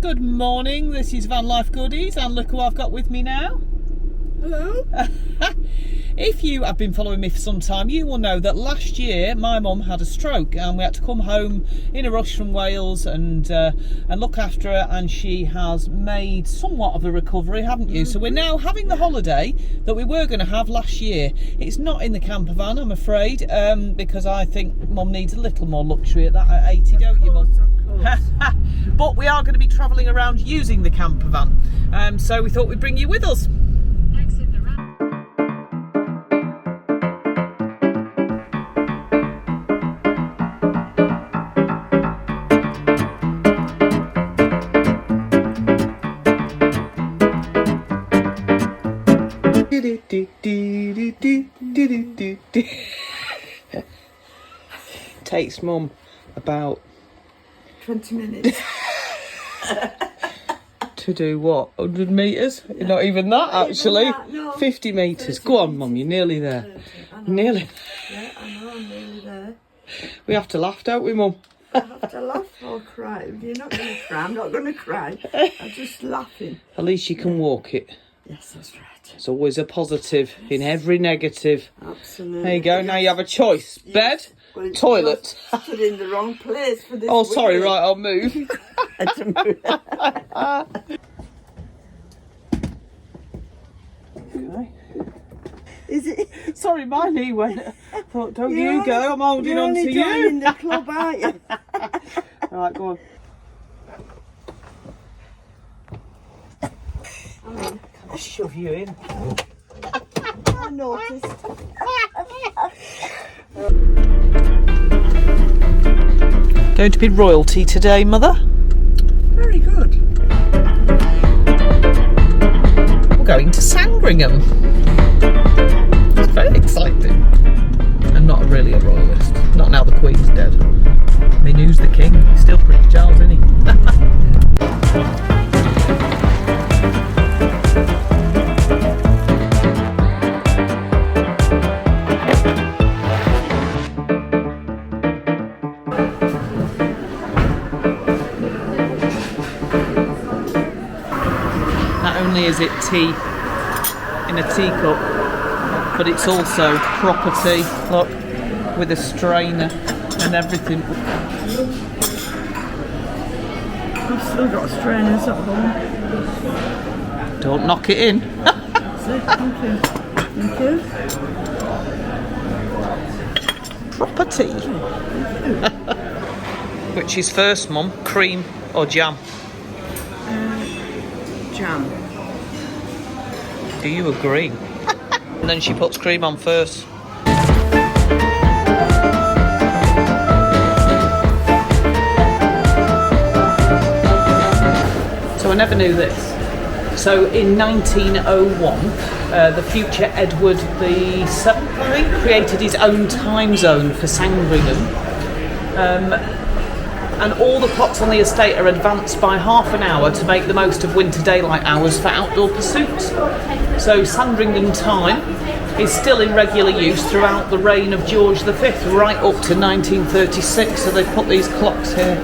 Good morning, this is Vanlife Goodies and look who I've got with me now. Hello. If you have been following me for some time, you will know that last year my mum had a stroke and we had to come home in a rush from Wales and look after her, and she has made somewhat of a recovery, haven't you? So we're now having the holiday that we were going to have last year. It's not in the campervan, I'm afraid, because I think mum needs a little more luxury at 80, don't you, mum? Of course. But we are going to be travelling around using the campervan, so we thought we'd bring you with us. Takes mum about 20 minutes. to do what? 100 metres? Yeah. Not even that, actually. Even that, no. 50 metres. Go on, mum, you're nearly there. Nearly. Yeah, I know, I'm nearly there. We have to laugh, don't we, mum? I have to laugh or cry. You're not going to cry. I'm not going to cry. I'm just laughing. At least you can walk it. Yes, that's right. It's always a positive in every negative. Absolutely. There you go. Yes. Now you have a choice. Yes. Bed, well, toilet. Stood in the wrong place for this. Oh, sorry. Right, I'll move. Okay. Is it? Sorry, my knee went. I thought, don't you go. I'm holding on to you. You're only joining the club, aren't you? Right, go on. I'll shove you in. I noticed. Going to be royalty today, Mother? Very good. We're going to Sandringham. It's very exciting. And not really a royalist. Not now the Queen's dead. I mean, who's the king? He's still Prince Charles, isn't he? Not only is it tea in a teacup, but it's also proper tea, look, with a strainer and everything. I've still got strainers at home. Don't knock it in. Thank you. Thank you. Proper tea. Which is first, Mum? Cream or jam? Jam. Do you agree? And then she puts cream on first. So I never knew this. So in 1901, the future Edward VII, I think, created his own time zone for Sandringham. And all the clocks on the estate are advanced by half an hour to make the most of winter daylight hours for outdoor pursuits. So Sandringham time is still in regular use throughout the reign of George V, right up to 1936. So they put these clocks here.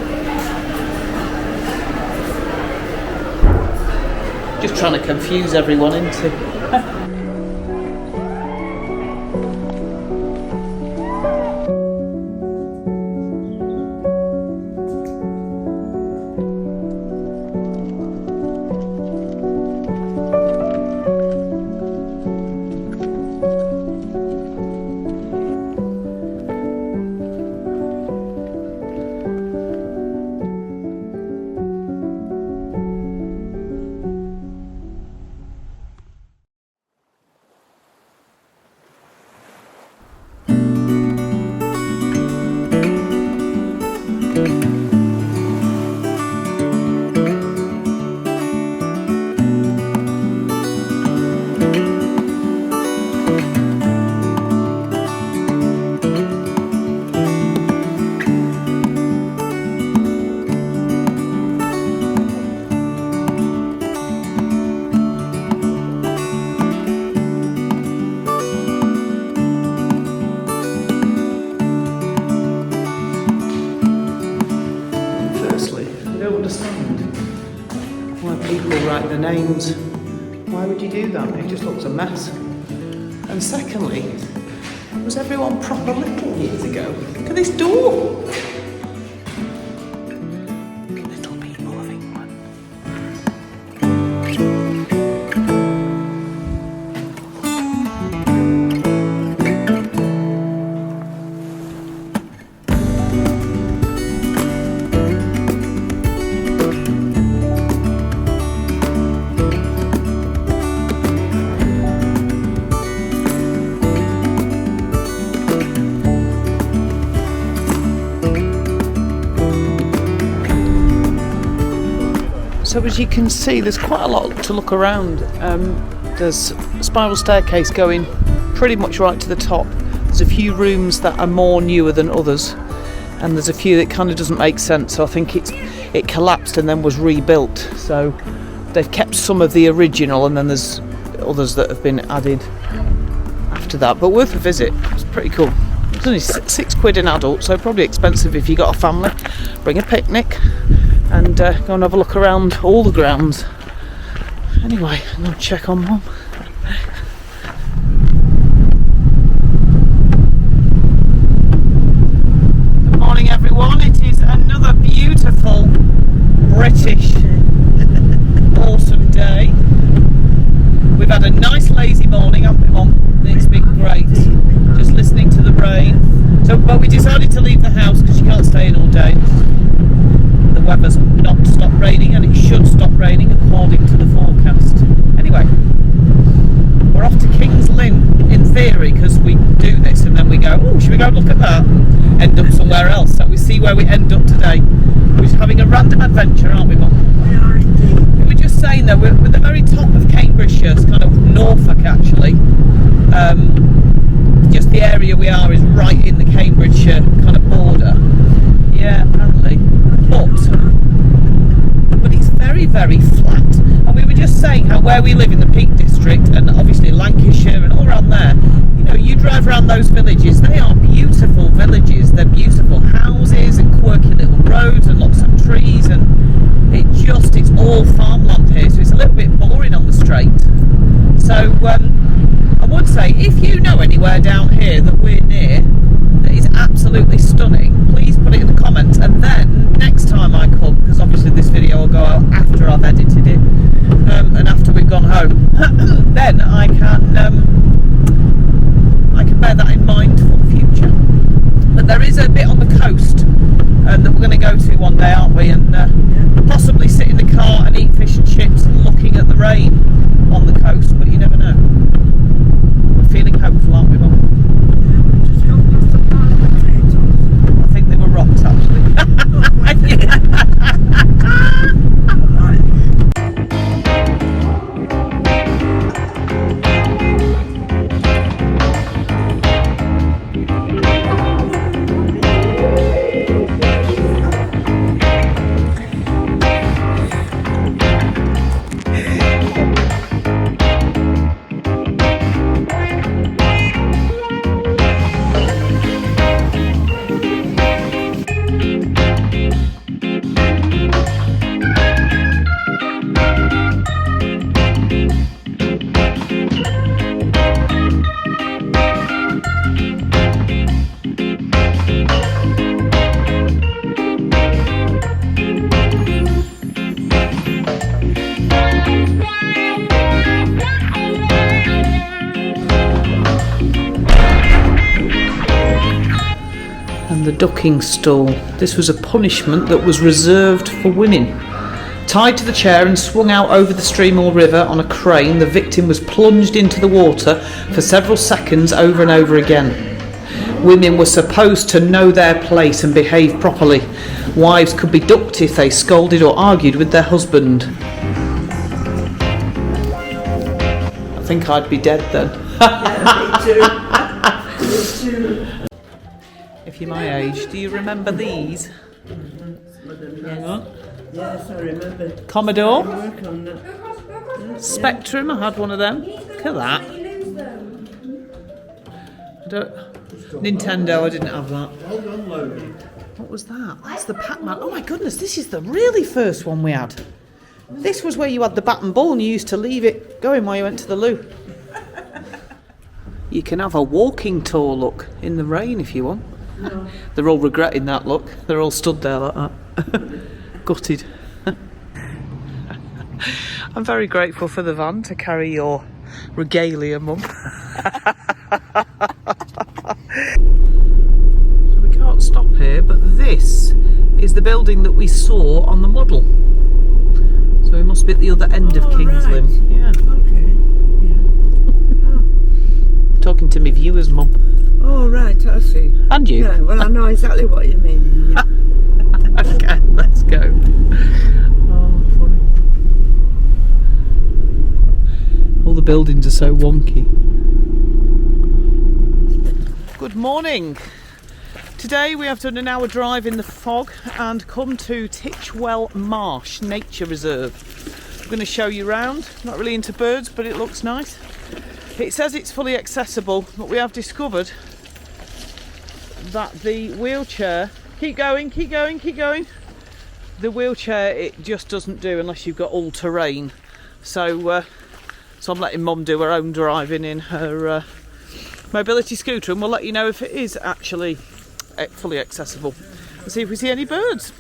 Just trying to confuse everyone into. people write their names. Why would you do that? It just looks a mess. And secondly, was everyone proper little years ago? Look at this door. Little people of England. So as you can see, there's quite a lot to look around. There's a spiral staircase going pretty much right to the top. There's a few rooms that are more newer than others, and there's a few that kind of doesn't make sense. So I think it collapsed and then was rebuilt. So they've kept some of the original, and then there's others that have been added after that. But worth a visit. It's pretty cool. It's only £6 an adult, so probably expensive if you got a family. Bring a picnic and go and have a look around all the grounds. Anyway, I'm going to check on Mum. Good morning everyone, it is another beautiful British autumn day. We've had a nice lazy morning, haven't we, Mum? It's been great, just listening to the rain. But we decided to leave the house because you can't stay in all day. The weather's not stopped raining, and it should stop raining according to the forecast. Anyway, we're off to King's Lynn in theory, because we do this and then we go, oh, should we go look at that? End up somewhere else. So we see where we end up today. We're just having a random adventure, aren't we, Mum? We are indeed. We were just saying that we're at the very top of Cambridgeshire, it's kind of Norfolk actually. Just the area we are is right in the Cambridgeshire kind of border. Yeah, apparently. But it's very, very flat. And we were just saying how where we live in the Peak District, and obviously Lancashire and all around there, you know, you drive around those villages, they are beautiful villages. They're beautiful houses and quirky little roads and lots of trees, and it's all farmland here, so it's a little bit boring on the straight. So I would say, if you know anywhere down here that we're near that is absolutely stunning, please put it in the comments, and then next time I come, because obviously this video will go out after I've edited it and after we've gone home, then I can bear that in mind for the future. But there is a bit on the coast that we're going to go to one day, aren't we, and possibly sit in the car and eat fish and chips looking at the rain on the coast, but you never know. We're feeling hopeful, aren't we, Mum? I think they were rocks actually. The ducking stool. This was a punishment that was reserved for women. Tied to the chair and swung out over the stream or river on a crane, the victim was plunged into the water for several seconds over and over again. Women were supposed to know their place and behave properly. Wives could be ducked if they scolded or argued with their husband. I think I'd be dead then. Yeah, me too. Me too. If you're my age, do you remember these? Hang on. Yes, I remember. Commodore, Work on that. Spectrum, I had one of them. Look at that. Nintendo, I didn't have that. What was that? That's the Pac-Man. Oh my goodness, this is the really first one we had. This was where you had the bat and ball and you used to leave it going while you went to the loo. You can have a walking tour, look, in the rain if you want. No. They're all regretting that, look. They're all stood there like that. Gutted. I'm very grateful for the van to carry your regalia, Mum. So we can't stop here, but this is the building that we saw on the model. So we must be at the other end of King's Lynn. Yeah. Okay. Yeah. Talking to me viewers, Mum. Oh, right, I see. And you. Yeah, well, I know exactly what you mean. Yeah. Okay, let's go. Oh, funny. All the buildings are so wonky. Good morning. Today we have done an hour drive in the fog and come to Titchwell Marsh Nature Reserve. I'm going to show you around. Not really into birds, but it looks nice. It says it's fully accessible, but we have discovered that the wheelchair, keep going, the wheelchair, it just doesn't do unless you've got all terrain. So I'm letting Mum do her own driving in her mobility scooter, and we'll let you know if it is actually fully accessible. Let's see if we see any birds.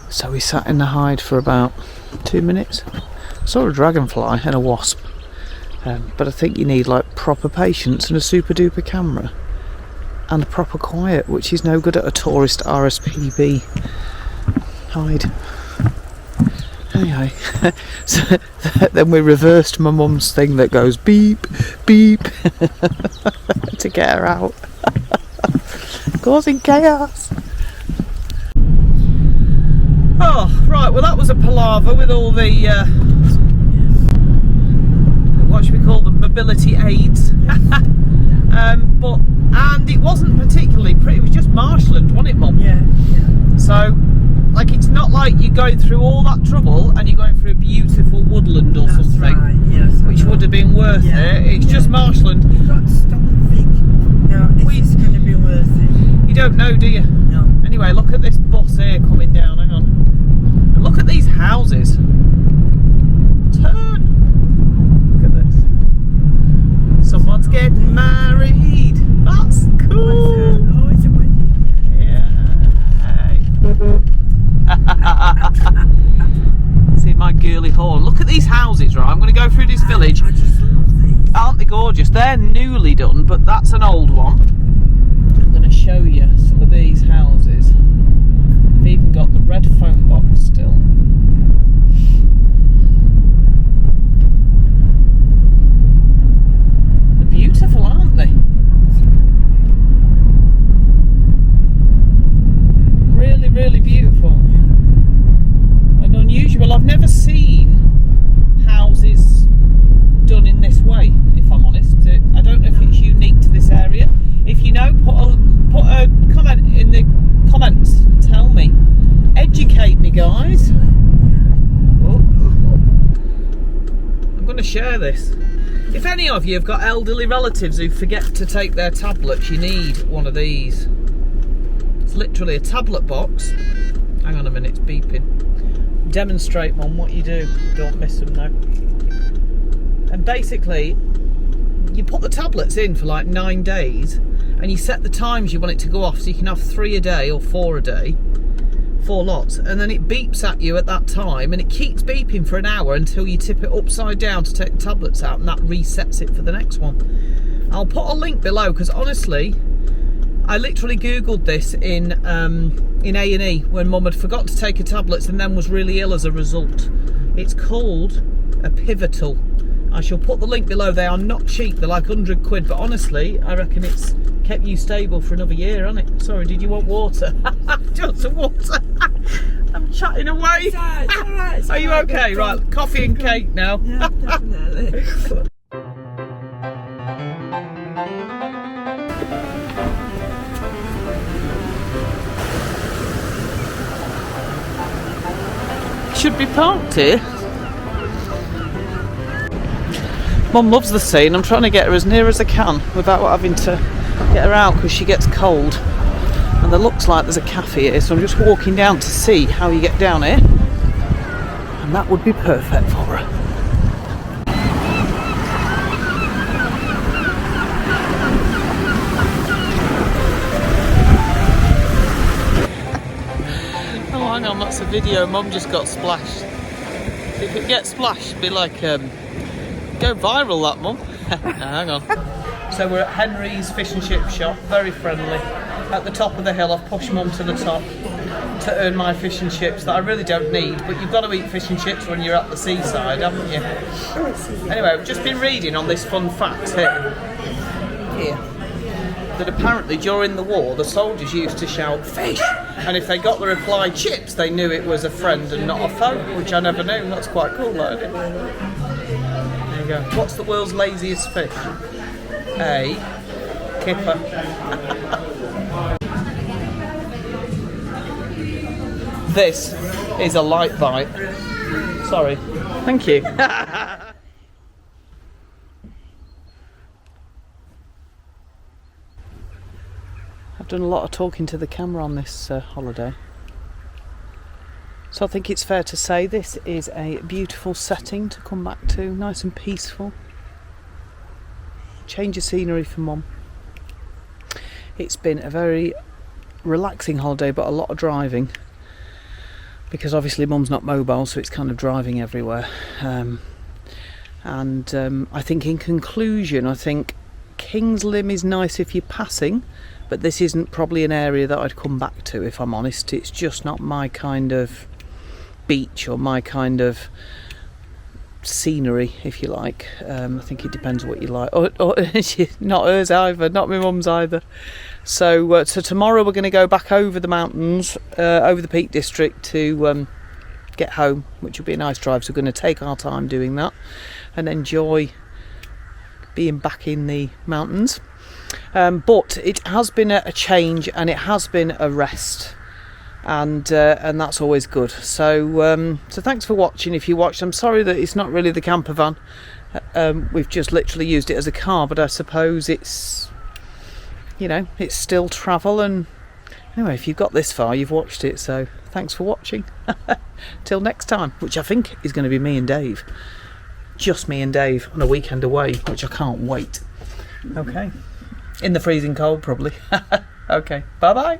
So we sat in the hide for about 2 minutes. Saw a dragonfly and a wasp, but I think you need like proper patience and a super duper camera and proper quiet, which is no good at a tourist RSPB hide. Anyway, so then we reversed my mum's thing that goes beep beep to get her out, causing chaos. Oh, right, well that was a palaver with all the, what should we call them, mobility aids. And it wasn't particularly pretty, it was just marshland, wasn't it, Mum? Yeah. So, like, it's not like you're going through all that trouble and you're going through a beautiful woodland or something, right, yes, which would have been worth it. It's just marshland. You've got to stop and think, now, is this going to be worth it? You don't know, do you? No. Anyway, look at this bus here coming down, hang on. And look at these houses. Turn! Look at this. Someone's getting married. That's cool. Oh, it's a wedding. Yeah. See my girly horn. Look at these houses, right? I'm going to go through this village. I just love these. Aren't they gorgeous? They're newly done, but that's an old one. I'm going to show you some of these houses. They've even got the red phone box still. They're beautiful, aren't they? Really, really beautiful. And unusual. I've never seen houses done in this way, if I'm honest. I don't know if it's unique to this area. If you know, put a comment in the comments and tell me. Educate me, guys. Oh. I'm going to share this. If any of you have got elderly relatives who forget to take their tablets, you need one of these. It's literally a tablet box. Hang on a minute, it's beeping. Demonstrate, Mum, what you do. Don't miss them, though. And basically, you put the tablets in for like 9 days and you set the times you want it to go off, so you can have 3 a day or 4 a day, 4 lots, and then it beeps at you at that time and it keeps beeping for an hour until you tip it upside down to take the tablets out, and that resets it for the next one. I'll put a link below, because honestly I literally googled this in A&E when Mum had forgotten to take her tablets and then was really ill as a result. It's called a Pivotal. I shall put the link below. They are not cheap, they're like 100 quid, but honestly I reckon it's kept you stable for another year, hasn't it? Sorry, did you want water? Do you want some water? I'm chatting away. It's all right. It's Are you all right, okay? we've Right, gone. coffee and cake now. Yeah, definitely. Should be parked here. Mum loves the sea and I'm trying to get her as near as I can without having to get her out because she gets cold. And there looks like there's a cafe here, so I'm just walking down to see how you get down here. And that would be perfect for her. Oh, hang on, that's a video. Mum just got splashed. If it gets splashed, be like, go viral, that, Mum. Hang on. So we're at Henry's fish and chip shop, very friendly. At the top of the hill, I've pushed Mum to the top to earn my fish and chips that I really don't need, but you've got to eat fish and chips when you're at the seaside, haven't you? Anyway, I've just been reading on this fun fact here that apparently during the war the soldiers used to shout fish, and if they got the reply chips they knew it was a friend and not a foe, which I never knew. That's quite cool though, isn't it? There you go. What's the world's laziest fish? A kipper. This is a light bite. Sorry. Thank you. I've done a lot of talking to the camera on this holiday. So I think it's fair to say this is a beautiful setting to come back to, nice and peaceful. Change of scenery for Mum. It's been a very relaxing holiday, but a lot of driving. Because obviously Mum's not mobile, so it's kind of driving everywhere. I think in conclusion, I think King's Lynn is nice if you're passing, but this isn't probably an area that I'd come back to, if I'm honest. It's just not my kind of beach or my kind of scenery, if you like. I think it depends what you like. Or not hers either, not my mum's either. So tomorrow we're going to go back over the mountains, over the Peak District to get home, which will be a nice drive. So we're going to take our time doing that and enjoy being back in the mountains. But it has been a change and it has been a rest. And that's always good. So thanks for watching. If you watched, I'm sorry that it's not really the camper van. We've just literally used it as a car, but I suppose it's, you know, it's still travel. And anyway, if you've got this far, you've watched it. So thanks for watching. Till next time, which I think is going to be me and Dave. Just me and Dave on a weekend away, which I can't wait. Okay. In the freezing cold, probably. Okay. Bye-bye.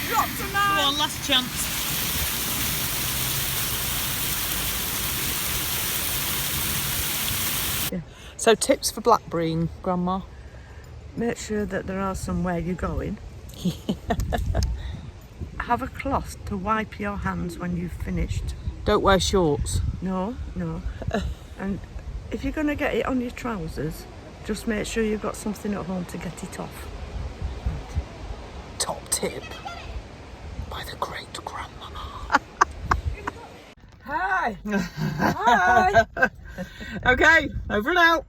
Drop tonight. Come on, last chance. Yeah. So tips for blackberrying, Grandma? Make sure that there are somewhere you're going. Have a cloth to wipe your hands when you've finished. Don't wear shorts. No. And if you're going to get it on your trousers, just make sure you've got something at home to get it off. Top tip by the great grandmama. Hi. Hi. Okay, over and out.